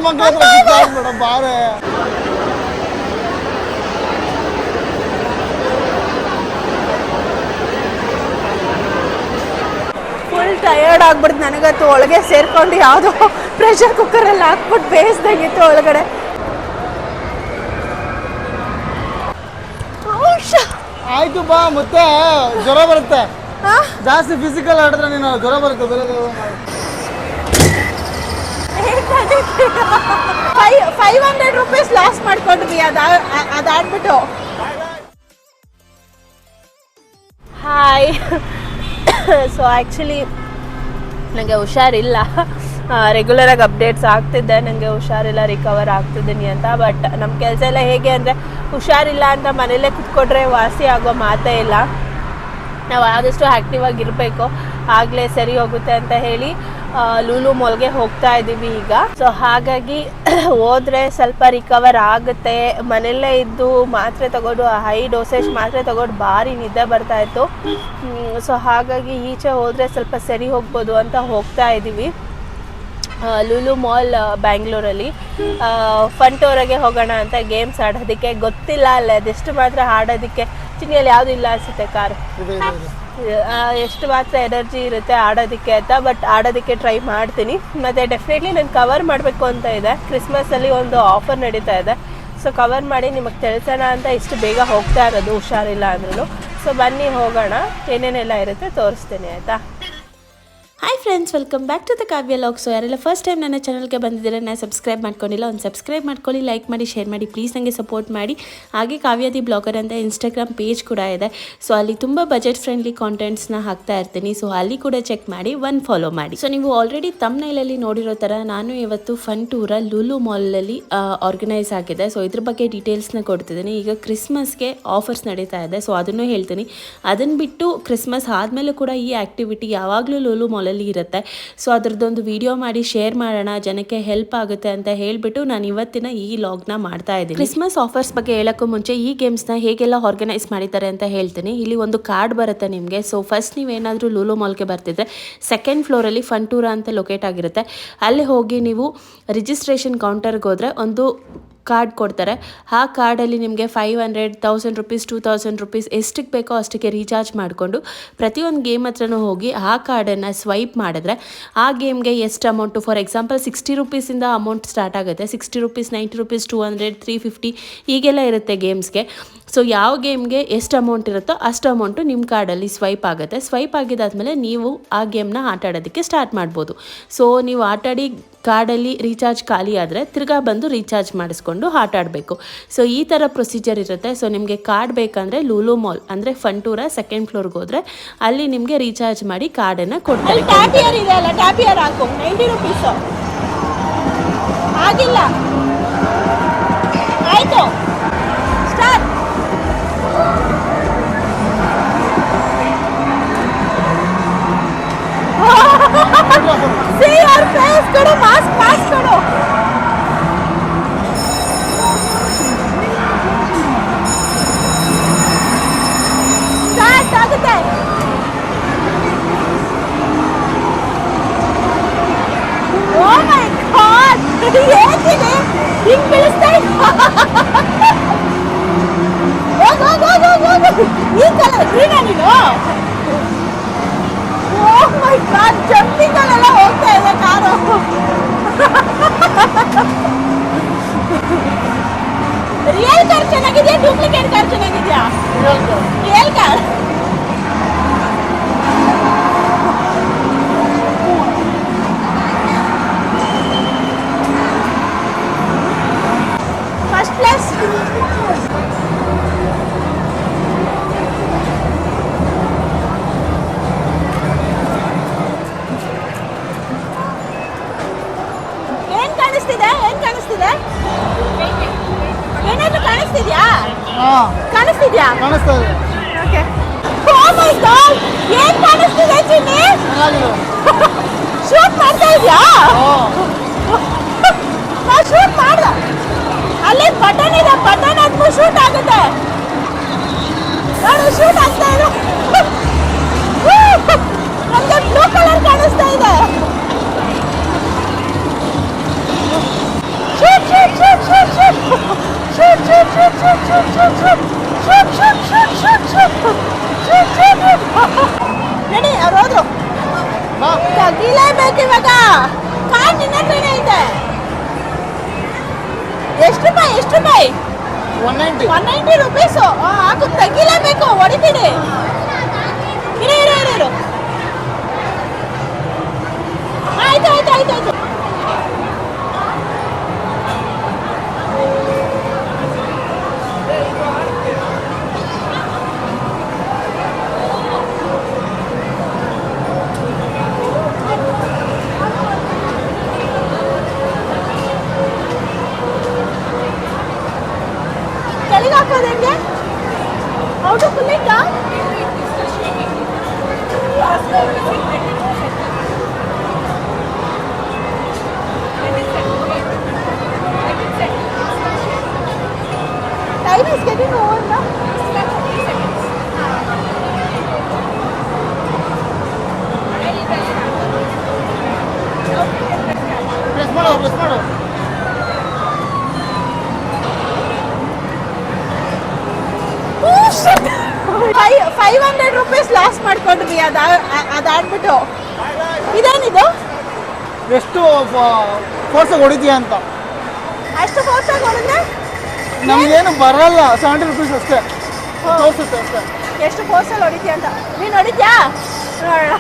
ಮಕ್ಕಳ ಹತ್ರ ಬಾರೆ. ಫುಲ್ ಟಯರ್ಡ್ ಆಗ್ಬಿಡ್ತು ನನಗಂತೂ. ಒಳಗೆ ಸೇರ್ಕೊಂಡು ಯಾವುದೋ ಪ್ರೆಷರ್ ಕುಕ್ಕರಲ್ಲಿ ಹಾಕ್ಬಿಟ್ಟು ಬೇಯಿಸ್ದಂಗಿತ್ತು ಒಳಗಡೆ. ಆಯ್ತು ಬಾ, ಮತ್ತೆ ಜ್ವರ ಬರುತ್ತೆ ಜಾಸ್ತಿ ಫಿಸಿಕಲ್ ಆಡಿದ್ರೆ ನೀನು ಜ್ವರ ಬರುತ್ತೆ. ಬೇರೆ 500 ರೂಪೀಸ್ ಲಾಸ್ ಮಾಡ್ಕೊಂಡ್ವಿ ಅದಾಡ್ಬಿಟ್ಟು. ಹಾಯ್. ಸೊ ಆ್ಯಕ್ಚುಲಿ ನನಗೆ ಹುಷಾರಿಲ್ಲ. ರೆಗ್ಯುಲರಾಗಿ ಅಪ್ಡೇಟ್ಸ್ ಆಗ್ತಿದ್ದೆ ನನಗೆ ಹುಷಾರಿಲ್ಲ, ರಿಕವರ್ ಆಗ್ತಿದ್ದೀನಿ ಅಂತ. ಬಟ್ ನಮ್ಮ ಕೆಲಸ ಎಲ್ಲ ಹೇಗೆ ಅಂದರೆ, ಹುಷಾರಿಲ್ಲ ಅಂತ ಮನೇಲೇ ಕುತ್ಕೊಂಡ್ರೆ ವಾಸಿ ಆಗೋ ಮಾತೇ ಇಲ್ಲ. ನಾವು ಆದಷ್ಟು ಆ್ಯಕ್ಟಿವ್ ಆಗಿರಬೇಕು, ಆಗಲೇ ಸರಿ ಹೋಗುತ್ತೆ ಅಂತ ಹೇಳಿ ಲೂಲು ಮಾಲ್ಗೆ ಹೋಗ್ತಾ ಇದ್ದೀವಿ ಈಗ. ಸೊ ಹಾಗಾಗಿ ಹೋದರೆ ಸ್ವಲ್ಪ ರಿಕವರ್ ಆಗುತ್ತೆ. ಮನೆಯಲ್ಲೇ ಇದ್ದು ಮಾತ್ರೆ ತಗೊಂಡು, ಹೈ ಡೋಸೇಜ್ ಮಾತ್ರೆ ತಗೊಂಡು ಭಾರಿ ನಿದ್ದೆ ಬರ್ತಾಯಿತ್ತು. ಸೊ ಹಾಗಾಗಿ ಈಚೆ ಹೋದರೆ ಸ್ವಲ್ಪ ಸರಿ ಹೋಗ್ಬೋದು ಅಂತ ಹೋಗ್ತಾ ಇದ್ದೀವಿ. ಲೂಲು ಮಾಲ್ ಬ್ಯಾಂಗ್ಳೂರಲ್ಲಿ ಫಂಟೋರಾಗೆ ಹೋಗೋಣ ಅಂತ ಗೇಮ್ಸ್ ಆಡೋದಕ್ಕೆ. ಗೊತ್ತಿಲ್ಲ ಅಲ್ಲ ಅದೆಷ್ಟು ಮಾತ್ರ ಆಡೋದಕ್ಕೆ. ಚಿನ್ನಿಯಲ್ಲಿ ಯಾವುದೂ ಇಲ್ಲ ಅನಿಸುತ್ತೆ ಕಾರ್, ಎಷ್ಟು ಮಾತ್ರ ಎನರ್ಜಿ ಇರುತ್ತೆ ಆಡೋದಕ್ಕೆ ಅಂತ. ಬಟ್ ಆಡೋದಕ್ಕೆ ಟ್ರೈ ಮಾಡ್ತೀನಿ. ಮತ್ತು ಡೆಫಿನೆಟ್ಲಿ ನಾನು ಕವರ್ ಮಾಡಬೇಕು ಅಂತ ಇದೆ. ಕ್ರಿಸ್ಮಸಲ್ಲಿ ಒಂದು ಆಫರ್ ನಡೀತಾ ಇದೆ. ಸೊ ಕವರ್ ಮಾಡಿ ನಿಮಗೆ ತಿಳಿಸೋಣ ಅಂತ ಇಷ್ಟು ಬೇಗ ಹೋಗ್ತಾ ಇರೋದು, ಹುಷಾರಿಲ್ಲ ಅಂದ್ರೂ. ಸೊ ಬನ್ನಿ ಹೋಗೋಣ, ಏನೇನೆಲ್ಲ ಇರುತ್ತೆ ತೋರಿಸ್ತೀನಿ ಆಯಿತಾ. Hi friends, welcome back to the Kavya log. So ಯಾರೆಲ್ಲ ಫಸ್ಟ್ ಟೈಮ್ ನನ್ನ ಚಾನಲ್ಗೆ ಬಂದಿದ್ದೀರಾ, ನಾನು ಸಬ್ಸ್ಕ್ರೈಬ್ ಮಾಡ್ಕೊಂಡಿಲ್ಲ, ಒಂದು ಸಬ್ಸ್ಕ್ರೈಬ್ ಮಾಡ್ಕೊಳ್ಳಿ, ಲೈಕ್ ಮಾಡಿ, ಶೇರ್ ಮಾಡಿ, ಪ್ಲೀಸ್ ನನಗೆ ಸಪೋರ್ಟ್ ಮಾಡಿ. ಹಾಗೆ ಕಾವ್ಯದಿ ಬ್ಲಾಗರ್ ಅಂತ ಇನ್ಸ್ಟಾಗ್ರಾಮ್ ಪೇಜ್ ಕೂಡ ಇದೆ. ಸೊ ಅಲ್ಲಿ ತುಂಬ ಬಜೆಟ್ ಫ್ರೆಂಡ್ಲಿ ಕಾಂಟೆಂಟ್ಸ್ನ ಹಾಕ್ತಾ ಇರ್ತೀನಿ. ಸೊ ಅಲ್ಲಿ ಕೂಡ ಚೆಕ್ ಮಾಡಿ, ಫಾಲೋ ಮಾಡಿ. ಸೊ ನೀವು ಆಲ್ರೆಡಿ ತಮ್ನೈಲಲ್ಲಿ ನೋಡಿರೋ ಥರ ನಾನು ಇವತ್ತು ಫನ್ ಟೂರ ಲೂಲು ಮಾಲಲ್ಲಿ ಆರ್ಗನೈಸ್ ಆಗಿದೆ. ಸೊ ಇದ್ರ ಬಗ್ಗೆ ಡೀಟೇಲ್ಸ್ನ ಕೊಡ್ತಿದ್ದೀನಿ. ಈಗ ಕ್ರಿಸ್ಮಸ್ಗೆ ಆಫರ್ಸ್ ನಡೀತಾ ಇದೆ, ಸೊ ಅದನ್ನು ಹೇಳ್ತೀನಿ. ಅದನ್ನು ಬಿಟ್ಟು ಕ್ರಿಸ್ಮಸ್ ಆದಮೇಲೆ ಕೂಡ ಈ ಆ್ಯಕ್ಟಿವಿಟಿ ಯಾವಾಗಲೂ ಲೂಲು ಮಾಲ್ ಇರುತ್ತೆ. ಸೊ ಅದರದ್ದೊಂದು ವಿಡಿಯೋ ಮಾಡಿ ಶೇರ್ ಮಾಡೋಣ, ಜನಕ್ಕೆ ಹೆಲ್ಪ್ ಆಗುತ್ತೆ ಅಂತ ಹೇಳ್ಬಿಟ್ಟು ನಾನು ಇವತ್ತಿನ ಈ ಲಾಗ್ನ ಮಾಡ್ತಾ ಇದ್ದೀನಿ. ಕ್ರಿಸ್ಮಸ್ ಆಫರ್ಸ್ ಬಗ್ಗೆ ಹೇಳೋಕ್ಕೂ ಮುಂಚೆ ಈ ಗೇಮ್ಸ್ನ ಹೇಗೆಲ್ಲ ಆರ್ಗನೈಸ್ ಮಾಡಿದ್ದಾರೆ ಅಂತ ಹೇಳ್ತೀನಿ. ಇಲ್ಲಿ ಒಂದು ಕಾರ್ಡ್ ಬರುತ್ತೆ ನಿಮಗೆ. ಸೊ ಫಸ್ಟ್ ನೀವೇನಾದರೂ ಲೂಲು ಮಾಲ್ಗೆ ಬರ್ತಿದ್ರೆ ಸೆಕೆಂಡ್ ಫ್ಲೋರಲ್ಲಿ ಫನ್ ಟೂರ ಅಂತ ಲೊಕೇಟ್ ಆಗಿರುತ್ತೆ. ಅಲ್ಲಿ ಹೋಗಿ ನೀವು ರಿಜಿಸ್ಟ್ರೇಷನ್ ಕೌಂಟರ್ಗೆ ಹೋದರೆ ಒಂದು ಕಾರ್ಡ್ ಕೊಡ್ತಾರೆ. ಆ ಕಾರ್ಡಲ್ಲಿ ನಿಮಗೆ 500, 1000 ರೂಪೀಸ್, 2000 ರೂಪೀಸ್ ಎಷ್ಟಕ್ಕೆ ಬೇಕೋ ಅಷ್ಟಕ್ಕೆ ರೀಚಾರ್ಜ್ ಮಾಡಿಕೊಂಡು ಪ್ರತಿಯೊಂದು ಗೇಮ್ ಹತ್ರನೂ ಹೋಗಿ ಆ ಕಾರ್ಡನ್ನು ಸ್ವೈಪ್ ಮಾಡಿದ್ರೆ ಆ ಗೇಮ್ಗೆ ಎಷ್ಟು ಅಮೌಂಟು, ಫಾರ್ ಎಕ್ಸಾಂಪಲ್ 60 ರೂಪೀಸಿಂದ ಅಮೌಂಟ್ ಸ್ಟಾರ್ಟ್ ಆಗುತ್ತೆ. 60 ರೂಪೀಸ್, 90 ರೂಪೀಸ್, 200, 350 ಹೀಗೆಲ್ಲ ಇರುತ್ತೆ ಗೇಮ್ಸ್ಗೆ. ಸೊ ಯಾವ ಗೇಮ್ಗೆ ಎಷ್ಟು ಅಮೌಂಟ್ ಇರುತ್ತೋ ಅಷ್ಟು ಅಮೌಂಟು ನಿಮ್ಮ ಕಾರ್ಡಲ್ಲಿ ಸ್ವೈಪ್ ಆಗುತ್ತೆ. ಸ್ವೈಪ್ ಆಗಿದ್ದಾದಮೇಲೆ ನೀವು ಆ ಗೇಮ್ನ ಆಟ ಆಡೋದಕ್ಕೆ ಸ್ಟಾರ್ಟ್ ಮಾಡ್ಬೋದು. ಸೊ ನೀವು ಆಟಾಡಿ ಕಾರ್ಡಲ್ಲಿ ರೀಚಾರ್ಜ್ ಖಾಲಿ ಆದರೆ ತಿರ್ಗಾ ಬಂದು ರೀಚಾರ್ಜ್ ಮಾಡಿಸ್ಕೊಂಡು ಆಟ ಆಡಬೇಕು. ಸೊ ಈ ಥರ ಪ್ರೊಸೀಜರ್ ಇರುತ್ತೆ. ಸೊ ನಿಮಗೆ ಕಾರ್ಡ್ ಬೇಕಂದರೆ ಲೂಲು ಮಾಲ್ ಅಂದರೆ ಫನ್ ಟೂರ ಸೆಕೆಂಡ್ ಫ್ಲೋರ್ಗೆ ಹೋದರೆ ಅಲ್ಲಿ ನಿಮಗೆ ರೀಚಾರ್ಜ್ ಮಾಡಿ ಕಾರ್ಡನ್ನು ಕೊಡ್ತಾರೆ. ಟ್ಯಾಪಿಯರ್ ಇದೆ ಅಲ್ಲ, ಟ್ಯಾಪಿಯರ್ ಹಾಕು, 90 ರೂಪೀಸು ಆಗಿಲ್ಲ. ಆಯಿತು, ಸ್ಟಾರ್ಟ್. See your face, ಕೊಡು, ಮಾಸ್ಕ್ ಕೊಡು. ಸ್ಟಾರ್ಟ್ ಆಗುತ್ತೆ. ಓ ಮೈ ಗಾಡ್, ಏನಿದೆ ಹಿಂಗ್ ಬೀಳಿಸ್ತಾ ಇದೆ. ಹೋಗು, ಈ ಕಲರ್ ಗ್ರೀನ್ ಆಗಿದ್ದು. ಓ ಮೈ ಗಾಡ್, ಜಂಪಿಂಗ್ ಅಲ್ಲೆಲ್ಲ ಹೋಗ್ತಾ ಇದೆ ಕಾರು. ರಿಯಲ್ ಕಾರ್ ಚೆನ್ನಾಗಿದೆಯಾ, ಡೂಪ್ಲಿಕೇಟ್ ಕಾರ್ ಚೆನ್ನಾಗಿದೆಯಾ? Real car. First place. ಏನ್ ಕಾಣಿಸ್ತಿದೆ? ಏನಾದ್ರು ಕಾಣಿಸ್ತಿದ್ಯಾ? ಕಾಣಿಸ್ತಿದ್ಯಾ? ಕಾಣಿಸ್ತಾ ಇದೆ. ಓಕೆ. ಓ ಮೈ ಗಾಡ್, ಏನ್ ಕಾಣಿಸ್ತಿದೆ ಚಿನ್ನಿ? ಶೂಟ್ ಮಾಡ್ತಾ ಇದ್ಯಾ? ನಾ ಶೂಟ್ ಮಾಡ್ದ. ಅಲ್ಲಿ ಬಟನ್ ಇದೆ, ಬಟನ್ ಹಾಕ್ಬಿಟ್ಟು ಶೂಟ್ ಆಗುತ್ತೆ. ನಾನು ಶೂಟ್ ಆಗ್ತಾ ಇದೆ. ನಮ್ಗೆ ಬ್ಲೂ ಕಲರ್ ಕಾಣಿಸ್ತಾ ಇದೆ. ತೆಗಿಲೇಬೇಕು ಇವಾಗ. ಕಾರ್ಡ್ ನಿನ್ನ ಹತ್ರನೇ ಐತೆ. ಎಷ್ಟು ರೂಪಾಯಿ 190 ರುಪೀಸು. ಹಾಕು, ತೆಗಿಲೇಬೇಕು, ಹೊಡಿತೀನಿ. ಇರು. ಆಯ್ತು. ಕೆಳಗೆ ಹಾಕೋದು ಹೆಂಗೆ? ಔಟ್ ಆಫ್ ಫುಲ್ಲಿಂಗ? Time is getting over now. Press ಮಾಡು 500 ರುಪೀಸ್ ಲಾಸ್ ಮಾಡ್ಕೊಂಡ್ವಿ. ಅದಾಡ್ಬಿಟ್ಟು ಇದೇನಿದು? ಎಷ್ಟು ಫೋರ್ಸಾಗಿ ಹೊಡಿತೀಯ ಅಂತ. ಅಷ್ಟು ಫೋರ್ಸಾಗಿ ಹೊಡೆದ್ರೆ ನಮಗೇನು ಬರಲ್ಲ. 70 ರುಪೀಸ್ ಅಷ್ಟೇ ತೋರಿಸುತ್ತೆ ಅಷ್ಟೇ. ಎಷ್ಟು ಫೋರ್ಸಲ್ಲಿ ಹೊಡಿತೀಯ ಅಂತ. ನೀನು ಹೊಡಿತ್ಯಾ? ನೋಡೋಣ.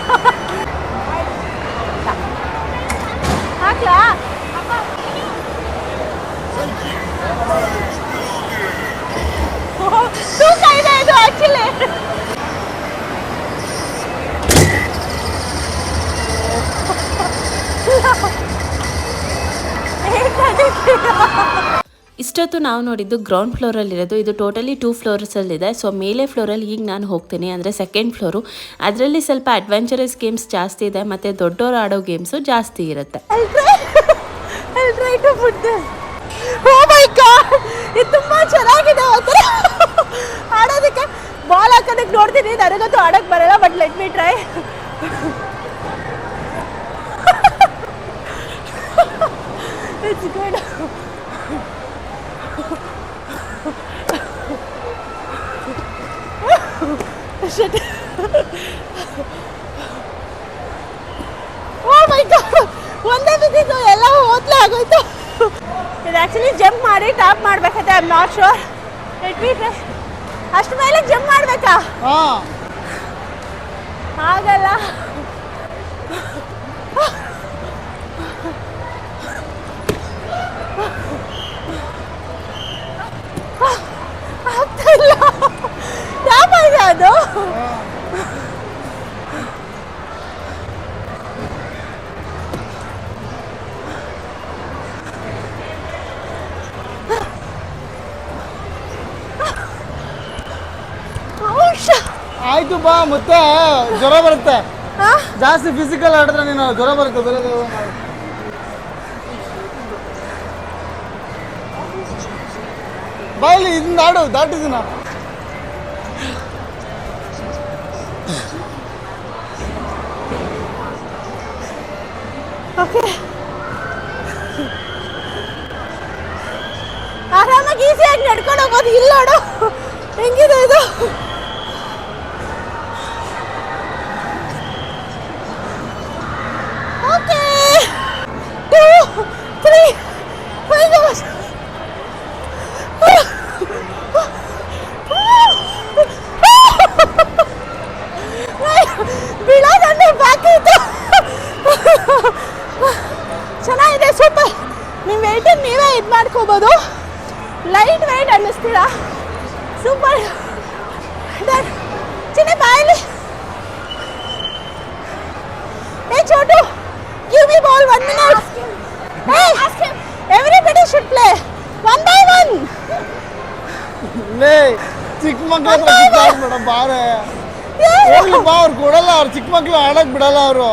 ಹಾಕ್ಲಾ? ತೂಕ ಇದೆ ಇದು ಆಕ್ಚುಲಿ. ಇಷ್ಟೊತ್ತು ನಾವು ನೋಡಿದ್ದು ಗ್ರೌಂಡ್ ಫ್ಲೋರಲ್ಲಿರೋದು. ಇದು ಟೋಟಲಿ 2 ಫ್ಲೋರ್ಸಲ್ಲಿದೆ. ಸೊ ಮೇಲೆ ಫ್ಲೋರಲ್ಲಿ ಈಗ ನಾನು ಹೋಗ್ತೀನಿ, ಅಂದರೆ ಸೆಕೆಂಡ್ ಫ್ಲೋರು. ಅದರಲ್ಲಿ ಸ್ವಲ್ಪ ಅಡ್ವೆಂಚರಸ್ ಗೇಮ್ಸ್ ಜಾಸ್ತಿ ಇದೆ ಮತ್ತು ದೊಡ್ಡವರು ಆಡೋ ಗೇಮ್ಸು ಜಾಸ್ತಿ ಇರುತ್ತೆ. ಇದು ತುಂಬ ಚೆನ್ನಾಗಿದೆ. ಆಡೋದಕ್ಕೆ ಬಾಲ್ ಹಾಕೋದಕ್ಕೆ ನೋಡ್ತೀನಿ. ನನಗಂತೂ ಆಡೋಕ್ಕೆ ಬರಲ್ಲ, but let me try. It's good. Shit. Oh my god. ಒಂದೇ ಬಿದ್ದಿದ್ದು ಎಲ್ಲ ಓದ್ಲೇ ಆಗೋಯ್ತು. ಇದು ಆ್ಯಕ್ಚುಲಿ ಜಂಪ್ ಮಾಡಿ ಟಾಪ್ ಮಾಡ್ಬೇಕಂತೆ. I am not sure. Let me try. ಅಷ್ಟು ಮೇಲೆ ಜಂಪ್ ಮಾಡಬೇಕಾ? ಆಗಲ್ಲ. ಆಗ್ತಿಲ್ಲ. ಟಾಪ್ ಆಗಿದೆ ಅದು. ಆಯ್ತು ಬಾ, ಮತ್ತೆ ಜ್ವರ ಬರುತ್ತೆ. ಜಾಸ್ತಿ ಫಿಸಿಕಲ್ ಆಡಿದ್ರೆ ನೀನು ಜ್ವರ ಬರುತ್ತೆ. ಬೇರೆ ಬಾ, ಇಲ್ಲಿ ಇದನ್ನ ಆಡು, ದಾಟಿದ್ದೀನ. ಆರಾಮಾಗಿ ಈಸಿಯಾಗಿ ನಡ್ಕೊಂಡು ಹೋಗೋದು. ಇಲ್ಲ ನೋಡು ಹೆಂಗಿದೆ ಇದು. ಓಕೆ 2 3 5 ಬೀಳೋದಂದ್ರೆ ಬಾಕಿ ಇತ್ತು. ಚೆನ್ನಾಗಿದೆ, ಸೂಪರ್. ನಿಮ್ಮ ವೆಯ್ಟನ್ನು ನೀವೇ ಇದು ಮಾಡ್ಕೋಬೋದು. ಲೈಟ್ ವೆಯ್ಟ್ ಅನ್ನಿಸ್ತೀರಾ? ಸೂಪರ್. ಚಿನ್ನಿ ಬಾಯಲ್ಲಿ. Hey Chotu, give me ball 1 minute. Hey, everybody should play 1 by 1. ಲೇ, ಚಿಕ್ಕ ಮಕ್ಳ ಹತ್ರ ಕಿತ್ತಾಡ್ಬೇಡ ಬಾರೆ. ಹೋಗ್ಲಿ ಬಾ, ಅವ್ರು ಕೊಡಲ್ಲ. ಅವ್ರು ಚಿಕ್ಕ ಮಕ್ಳು ಆಡಕ್ ಬಿಡಲ್ಲ ಅವರು.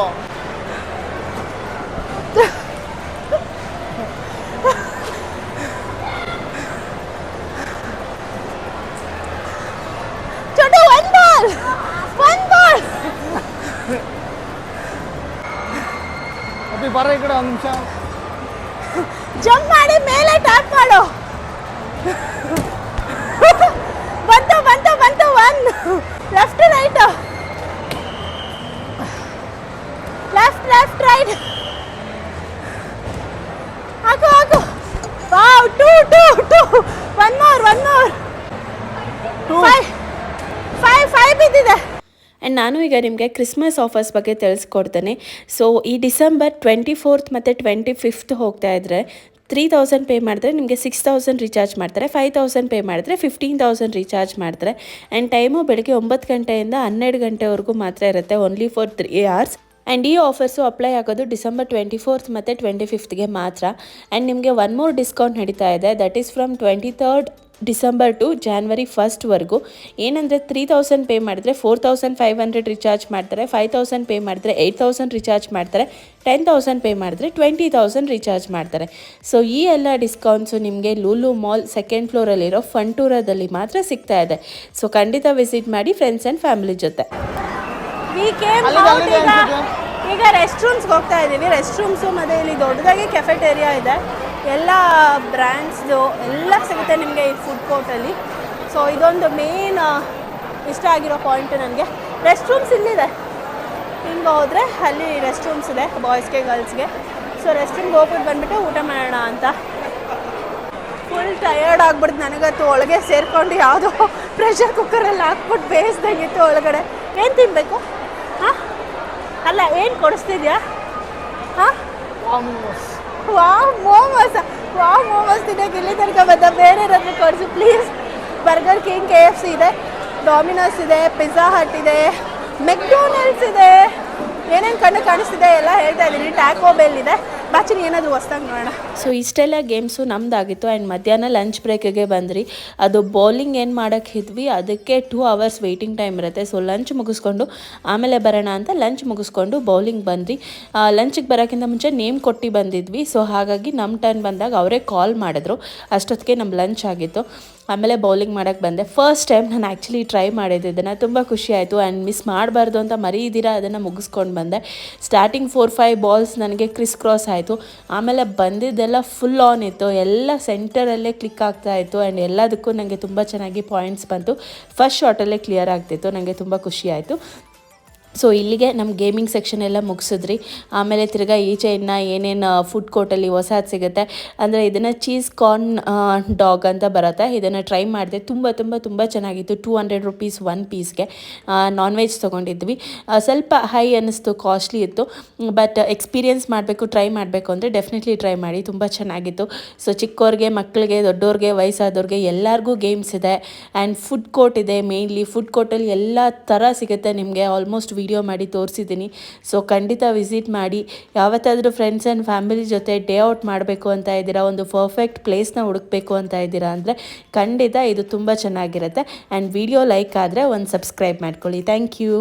Chotu, 1 ball. ಅಪ್ಪಿ ಬರ ಈ ಕಡೆ 1 ನಿಮಿಷ. ಜಂಪ್ ಮಾಡಿ ಮೇಲೆ ಟ್ಯಾಪ್ ಮಾಡು. ಬಂತು 1. Left right. ಲೆಫ್ಟ್ ರೈಟ್ ಹಾಕು ಹಾಕು ವಾವ್ 2 ಒನ್ ಮೋರ್ 5 ಬಿದ್ದಿದೆ. ಆ್ಯಂಡ್ ನಾನು ಈಗ ನಿಮಗೆ ಕ್ರಿಸ್ಮಸ್ ಆಫರ್ಸ್ ಬಗ್ಗೆ ತಿಳಿಸ್ಕೊಡ್ತೇನೆ. ಸೊ ಈ ಡಿಸೆಂಬರ್ 24th ಮತ್ತು 25th ಹೋಗ್ತಾ ಇದ್ದರೆ 3000 ಪೇ ಮಾಡಿದ್ರೆ ನಿಮಗೆ 6000 ರೀಚಾರ್ಜ್ ಮಾಡ್ತಾರೆ. 5000 ಪೇ ಮಾಡಿದ್ರೆ 15000 ರೀಚಾರ್ಜ್ ಮಾಡ್ತಾರೆ. ಆ್ಯಂಡ್ ಟೈಮು ಬೆಳಗ್ಗೆ 9 ಗಂಟೆಯಿಂದ 12 ಗಂಟೆವರೆಗೂ ಮಾತ್ರ ಇರುತ್ತೆ, ಓನ್ಲಿ ಫಾರ್ 3 hours. ಆ್ಯಂಡ್ ಈ ಆಫರ್ಸು ಅಪ್ಲೈ ಆಗೋದು ಡಿಸೆಂಬರ್ 24th ಮತ್ತು 25th ಮಾತ್ರ. ಆ್ಯಂಡ್ ನಿಮಗೆ ಒನ್ ಮೋರ್ ಡಿಸ್ಕೌಂಟ್ ನಡೀತಾ ಇದೆ, that is from 23rd December to January 1st ಏನಂದರೆ 3000 ಪೇ ಮಾಡಿದ್ರೆ 4500 ರೀಚಾರ್ಜ್ ಮಾಡ್ತಾರೆ, 5000 ಪೇ ಮಾಡಿದ್ರೆ 8000 ರೀಚಾರ್ಜ್ ಮಾಡ್ತಾರೆ, 10000 ಪೇ ಮಾಡಿದ್ರೆ 20000 ರೀಚಾರ್ಜ್ ಮಾಡ್ತಾರೆ. ಸೊ ಈ ಎಲ್ಲ ಡಿಸ್ಕೌಂಟ್ಸು ನಿಮಗೆ ಲೂಲು ಮಾಲ್ ಸೆಕೆಂಡ್ ಫ್ಲೋರಲ್ಲಿರೋ ಫಂಟೂರಾದಲ್ಲಿ ಮಾತ್ರ ಸಿಗ್ತಾ ಇದೆ. ಸೊ ಖಂಡಿತ ವಿಸಿಟ್ ಮಾಡಿ ಫ್ರೆಂಡ್ಸ್ ಆ್ಯಂಡ್ ಫ್ಯಾಮಿಲಿ ಜೊತೆ. ಈಗ ರೆಸ್ಟ್ ರೂಮ್ಸ್ಗೆ ಹೋಗ್ತಾ ಇದ್ದೀವಿ. ರೆಸ್ಟ್ ರೂಮ್ಸು ಮತ್ತು ಇಲ್ಲಿ ದೊಡ್ಡದಾಗಿ ಕೆಫೆಟೇರಿಯಾ ಇದೆ, ಎಲ್ಲ ಬ್ರ್ಯಾಂಡ್ಸ್ದು ಎಲ್ಲ ಸಿಗುತ್ತೆ ನಿಮಗೆ ಈ ಫುಡ್ ಕೋರ್ಟಲ್ಲಿ. ಸೊ ಇದೊಂದು ಮೇನ್ ಇಷ್ಟ ಆಗಿರೋ ಪಾಯಿಂಟ್ ನನಗೆ. ರೆಸ್ಟ್ ರೂಮ್ಸ್ ಇಲ್ಲಿದೆ, ಹಿಂಗೆ ಹೋದರೆ ಅಲ್ಲಿ ರೆಸ್ಟ್ ರೂಮ್ಸ್ ಇದೆ ಬಾಯ್ಸ್ಗೆ ಗರ್ಲ್ಸ್ಗೆ. ಸೊ ರೆಸ್ಟ್ ರೂಮ್ಗೆ ಹೋಗ್ಬಿಟ್ಟು ಬಂದುಬಿಟ್ಟು ಊಟ ಮಾಡೋಣ ಅಂತ. ಫುಲ್ ಟಯರ್ಡ್ ಆಗ್ಬಿಡ್ತು ನನಗಂತೂ. ಒಳಗೆ ಸೇರಿಕೊಂಡು ಯಾವುದೋ ಪ್ರೆಷರ್ ಕುಕ್ಕರಲ್ಲಿ ಹಾಕ್ಬಿಟ್ಟು ಬೇಯಿಸ್ದಂಗಿತ್ತು ಒಳಗಡೆ. ಏನು ತಿನ್ನಬೇಕು? ಹಾಂ ಅಲ್ಲ, ಏನು ಕೊಡಿಸ್ತಿದ್ಯಾ? ಹಾಂ ಮೋಮೋಸ್ ತಿನ್ನೋಕೆ ಇಲ್ಲಿ ತನಕ ಬಂದ. ಬೇರೆ ಏನಾದರೂ ಕೊಡಿಸು ಪ್ಲೀಸ್. ಬರ್ಗರ್ ಕಿಂಗ್, KFC ಇದೆ, ಡಾಮಿನೋಸ್ ಇದೆ, ಪಿಜ್ಜಾ ಹಟ್ ಇದೆ, ಮೆಕ್ಡೊನಾಲ್ಡ್ಸ್ ಇದೆ, ಏನೇನು ಕಣ್ಣು ಕಾಣಿಸ್ತಿದೆ ಎಲ್ಲ ಹೇಳ್ತಾ ಇದ್ದೀನಿ. ಟ್ಯಾಕೋ ಬೆಲ್ ಇದೆ. ಬಾಚಿನ ಏನಾದರೂ ಹೊಸ್ದಾಗಿ ನೋಡೋಣ. ಸೊ ಇಷ್ಟೆಲ್ಲ ಗೇಮ್ಸು ನಮ್ಮದಾಗಿತ್ತು. ಆ್ಯಂಡ್ ಮಧ್ಯಾಹ್ನ ಲಂಚ್ ಬ್ರೇಕಿಗೆ ಬಂದ್ರಿ. ಅದು ಬೌಲಿಂಗ್ ಏನು ಮಾಡೋಕ್ಕೆ ಇದ್ವಿ, ಅದಕ್ಕೆ 2 hours ವೆಯ್ಟಿಂಗ್ ಟೈಮ್ ಇರುತ್ತೆ. ಸೊ ಲಂಚ್ ಮುಗಿಸ್ಕೊಂಡು ಆಮೇಲೆ ಬರೋಣ ಅಂತ ಲಂಚ್ ಮುಗಿಸ್ಕೊಂಡು ಬೌಲಿಂಗ್ ಬಂದ್ರಿ. ಲಂಚಿಗೆ ಬರೋಕ್ಕಿಂತ ಮುಂಚೆ ನೇಮ್ ಕೊಟ್ಟು ಬಂದಿದ್ವಿ. ಸೊ ಹಾಗಾಗಿ ನಮ್ಮ ಟರ್ನ್ ಬಂದಾಗ ಅವರೇ ಕಾಲ್ ಮಾಡಿದ್ರು. ಅಷ್ಟೊತ್ತಿಗೆ ನಮ್ಮ ಲಂಚ್ ಆಗಿತ್ತು. ಆಮೇಲೆ ಬೌಲಿಂಗ್ ಮಾಡೋಕ್ಕೆ ಬಂದೆ. ಫಸ್ಟ್ ಟೈಮ್ ನಾನು ಆ್ಯಕ್ಚುಲಿ ಟ್ರೈ ಮಾಡಿದ್ದೆ ಇದನ್ನು, ತುಂಬ ಖುಷಿ ಆಯಿತು. ಆ್ಯಂಡ್ ಮಿಸ್ ಮಾಡಬಾರ್ದು ಅಂತ ಮರೀದಿರ ಅದನ್ನು ಮುಗಿಸ್ಕೊಂಡು ಬಂದೆ. ಸ್ಟಾರ್ಟಿಂಗ್ 4-5 ಬಾಲ್ಸ್ ನನಗೆ ಕ್ರಾಸ್ ಆಯಿತು. ಆಮೇಲೆ ಬಂದಿದ್ದೆಲ್ಲ ಫುಲ್ ಆನ್ ಇತ್ತು, ಎಲ್ಲ ಸೆಂಟರಲ್ಲೇ ಕ್ಲಿಕ್ ಆಗ್ತಾಯಿತ್ತು. ಆ್ಯಂಡ್ ಎಲ್ಲದಕ್ಕೂ ನನಗೆ ತುಂಬ ಚೆನ್ನಾಗಿ ಪಾಯಿಂಟ್ಸ್ ಬಂತು. ಫಸ್ಟ್ ಶಾಟಲ್ಲೇ ಕ್ಲಿಯರ್ ಆಗ್ತಿತ್ತು. ನನಗೆ ತುಂಬ ಖುಷಿ ಆಯಿತು. ಸೊ ಇಲ್ಲಿಗೆ ನಮ್ಮ ಗೇಮಿಂಗ್ ಸೆಕ್ಷನ್ ಎಲ್ಲ ಮುಗಿಸಿದ್ರಿ. ಆಮೇಲೆ ತಿರ್ಗಾ ಈಚೆ ಇನ್ನು ಏನೇನು ಫುಡ್ ಕೋರ್ಟಲ್ಲಿ ಹೊಸದು ಸಿಗುತ್ತೆ ಅಂದರೆ ಇದನ್ನು ಚೀಸ್ ಕಾರ್ನ್ ಡಾಗ್ ಅಂತ ಬರುತ್ತೆ. ಇದನ್ನು ಟ್ರೈ ಮಾಡಿದೆ, ತುಂಬ ಚೆನ್ನಾಗಿತ್ತು. 200 rupees 1 ಪೀಸ್ಗೆ. Non veg ತೊಗೊಂಡಿದ್ವಿ. ಸ್ವಲ್ಪ ಹೈ ಅನ್ನಿಸ್ತು, ಕಾಸ್ಟ್ಲಿ ಇತ್ತು. ಬಟ್ ಎಕ್ಸ್ಪೀರಿಯೆನ್ಸ್ ಮಾಡಬೇಕು, ಟ್ರೈ ಮಾಡಬೇಕು ಅಂದರೆ ಡೆಫಿನೆಟ್ಲಿ ಟ್ರೈ ಮಾಡಿ, ತುಂಬ ಚೆನ್ನಾಗಿತ್ತು. ಸೊ ಚಿಕ್ಕವ್ರಿಗೆ, ಮಕ್ಕಳಿಗೆ, ದೊಡ್ಡವ್ರಿಗೆ, ವಯಸ್ಸಾದವ್ರಿಗೆ ಎಲ್ಲರಿಗೂ ಗೇಮ್ಸ್ ಇದೆ. ಆ್ಯಂಡ್ ಫುಡ್ ಕೋರ್ಟ್ ಇದೆ. ಮೇಯ್ನ್ಲಿ ಫುಡ್ ಕೋರ್ಟಲ್ಲಿ ಎಲ್ಲ ಥರ ಸಿಗುತ್ತೆ ನಿಮಗೆ. ಆಲ್ಮೋಸ್ಟ್ ವಿಡಿಯೋ ಮಾಡಿ ತೋರಿಸಿದ್ದೀನಿ. ಸೊ ಖಂಡಿತ ವಿಸಿಟ್ ಮಾಡಿ. ಯಾವತ್ತಾದರೂ ಫ್ರೆಂಡ್ಸ್ ಆ್ಯಂಡ್ ಫ್ಯಾಮಿಲಿ ಜೊತೆ ಡೇ ಔಟ್ ಮಾಡಬೇಕು ಅಂತ ಇದ್ದೀರಾ, ಒಂದು ಪರ್ಫೆಕ್ಟ್ ಪ್ಲೇಸ್ನ ಹುಡುಕಬೇಕು ಅಂತ ಇದ್ದೀರಾ ಅಂದರೆ ಖಂಡಿತ ಇದು ತುಂಬ ಚೆನ್ನಾಗಿರುತ್ತೆ. ಆ್ಯಂಡ್ ವಿಡಿಯೋ ಲೈಕ್ ಆದರೆ ಒಂದು ಸಬ್ಸ್ಕ್ರೈಬ್ ಮಾಡ್ಕೊಳ್ಳಿ. Thank you.